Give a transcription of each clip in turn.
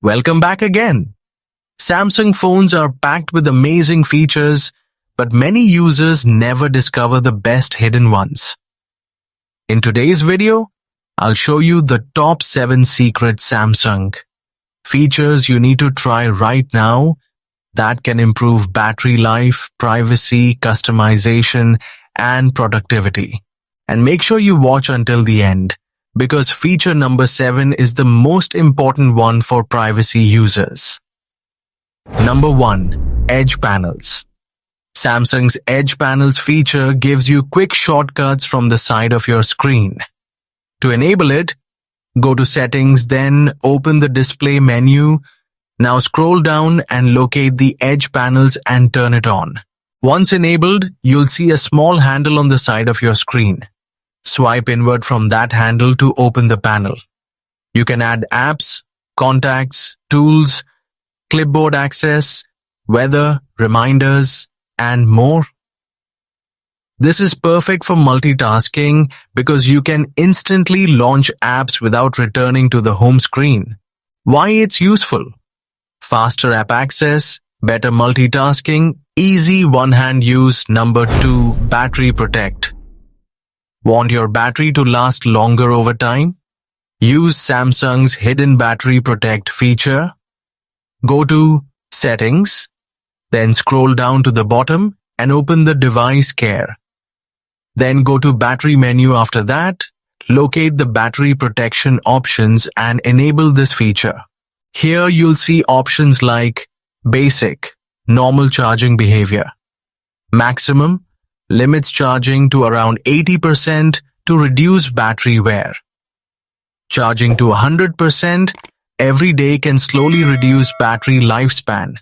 Welcome back again. Samsung phones are packed with amazing features, but many users never discover the best hidden ones. In today's video, I'll show you the top 7 secret Samsung features you need to try right now that can improve battery life, privacy, customization, and productivity. And make sure you watch until the end, because feature number 7 is the most important one for privacy users. Number 1. Edge Panels. Samsung's Edge Panels feature gives you quick shortcuts from the side of your screen. To enable it, go to Settings, then open the Display menu. Now scroll down and locate the Edge Panels and turn it on. Once enabled, you'll see a small handle on the side of your screen. Swipe inward from that handle to open the panel. You can add apps, contacts, tools, clipboard access, weather, reminders, and more. This is perfect for multitasking because you can instantly launch apps without returning to the home screen. Why it's useful? Faster app access, better multitasking, easy one-hand use. Number 2. Battery Protect. Want your battery to last longer over time? Use Samsung's Hidden Battery Protect feature. Go to Settings, then scroll down to the bottom and open the Device Care. Then go to Battery menu. After that, locate the battery protection options and enable this feature. Here you'll see options like Basic, normal charging behavior. Maximum, limits charging to around 80% to reduce battery wear. Charging to 100% every day can slowly reduce battery lifespan.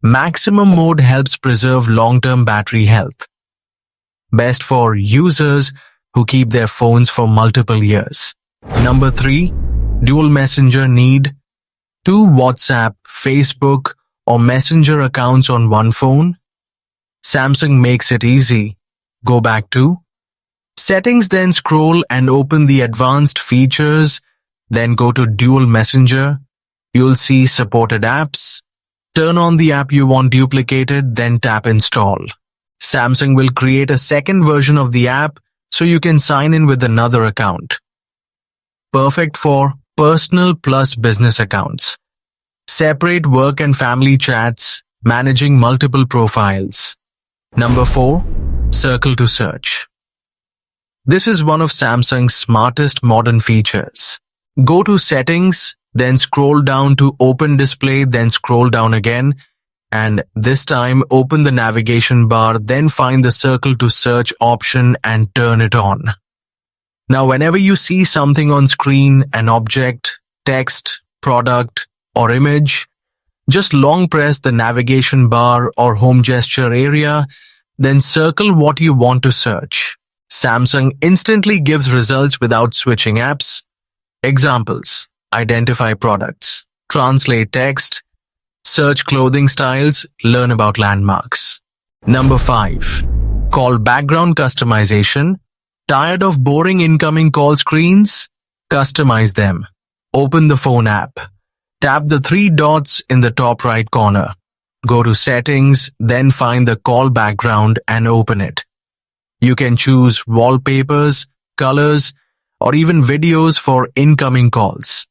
Maximum mode helps preserve long-term battery health. Best for users who keep their phones for multiple years. Number 3. Dual Messenger. Need 2 WhatsApp, Facebook, or Messenger accounts on one phone? Samsung makes it easy. Go back to Settings, then scroll and open the advanced features, then go to Dual Messenger. You'll see supported apps. Turn on the app you want duplicated, then tap Install. Samsung will create a second version of the app so you can sign in with another account. Perfect for personal plus business accounts. Separate work and family chats, managing multiple profiles. Number 4. Circle to Search. This is one of Samsung's smartest modern features. Go to Settings, then scroll down to Open Display, then scroll down again, and this time open the navigation bar, then find the Circle to Search option and turn it on. Now whenever you see something on screen, an object, text, product, or image, just long press the navigation bar or home gesture area, then circle what you want to search. Samsung instantly gives results without switching apps. Examples: identify products, translate text, search clothing styles, learn about landmarks. Number 5. Call background customization. Tired of boring incoming call screens? Customize them. Open the phone app. Tap the 3 dots in the top right corner. Go to Settings, then find the call background and open it. You can choose wallpapers, colors, or even videos for incoming calls.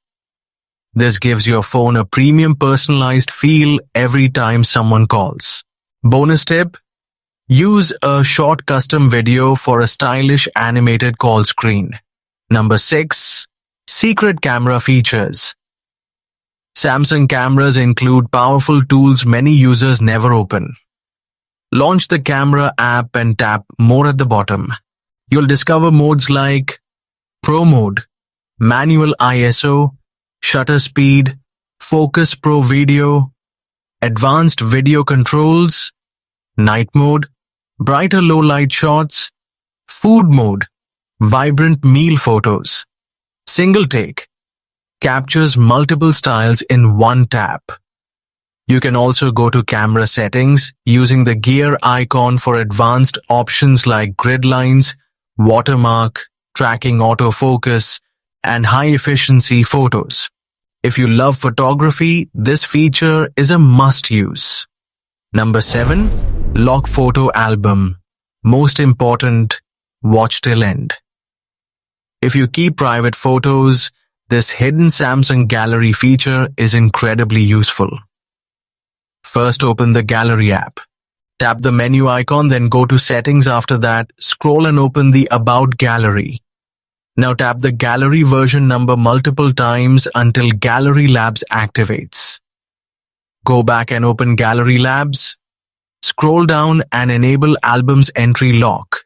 This gives your phone a premium personalized feel every time someone calls. Bonus tip: use a short custom video for a stylish animated call screen. Number 6. Secret Camera Features. Samsung cameras include powerful tools many users never open. Launch the Camera app and tap More at the bottom. You'll discover modes like Pro Mode, Manual ISO, Shutter Speed, Focus Pro Video, Advanced Video Controls, Night Mode, Brighter Low Light Shots, Food Mode, Vibrant Meal Photos. Single Take captures multiple styles in one tap. You can also go to Camera Settings using the gear icon for advanced options like grid lines, watermark, tracking autofocus, and high-efficiency photos. If you love photography, this feature is a must-use. Number 7. Lock Photo Album. Most important, watch till end. If you keep private photos, this hidden Samsung Gallery feature is incredibly useful. First, open the Gallery app. Tap the menu icon, then go to Settings. After that, scroll and open the About Gallery. Now tap the Gallery version number multiple times until Gallery Labs activates. Go back and open Gallery Labs. Scroll down and enable Albums Entry Lock.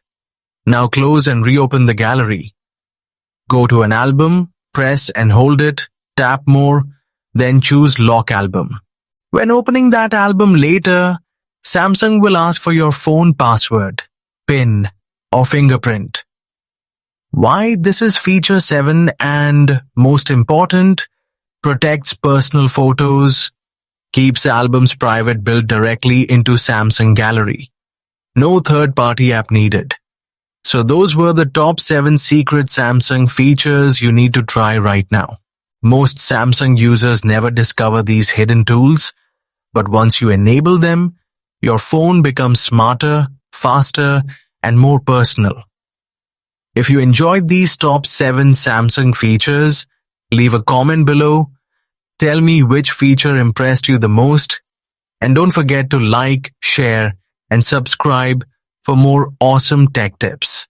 Now close and reopen the gallery. Go to an album, press and hold it, tap More, then choose Lock Album. When opening that album later, Samsung will ask for your phone password, PIN, or fingerprint. Why this is feature 7 and, most important, protects personal photos, keeps albums private built directly into Samsung Gallery. No third-party app needed. So those were the top 7 secret Samsung features you need to try right now. Most Samsung users never discover these hidden tools, but once you enable them, your phone becomes smarter, faster, and more personal. If you enjoyed these top 7 Samsung features, leave a comment below. Tell me which feature impressed you the most, and don't forget to like, share, and subscribe for more awesome tech tips.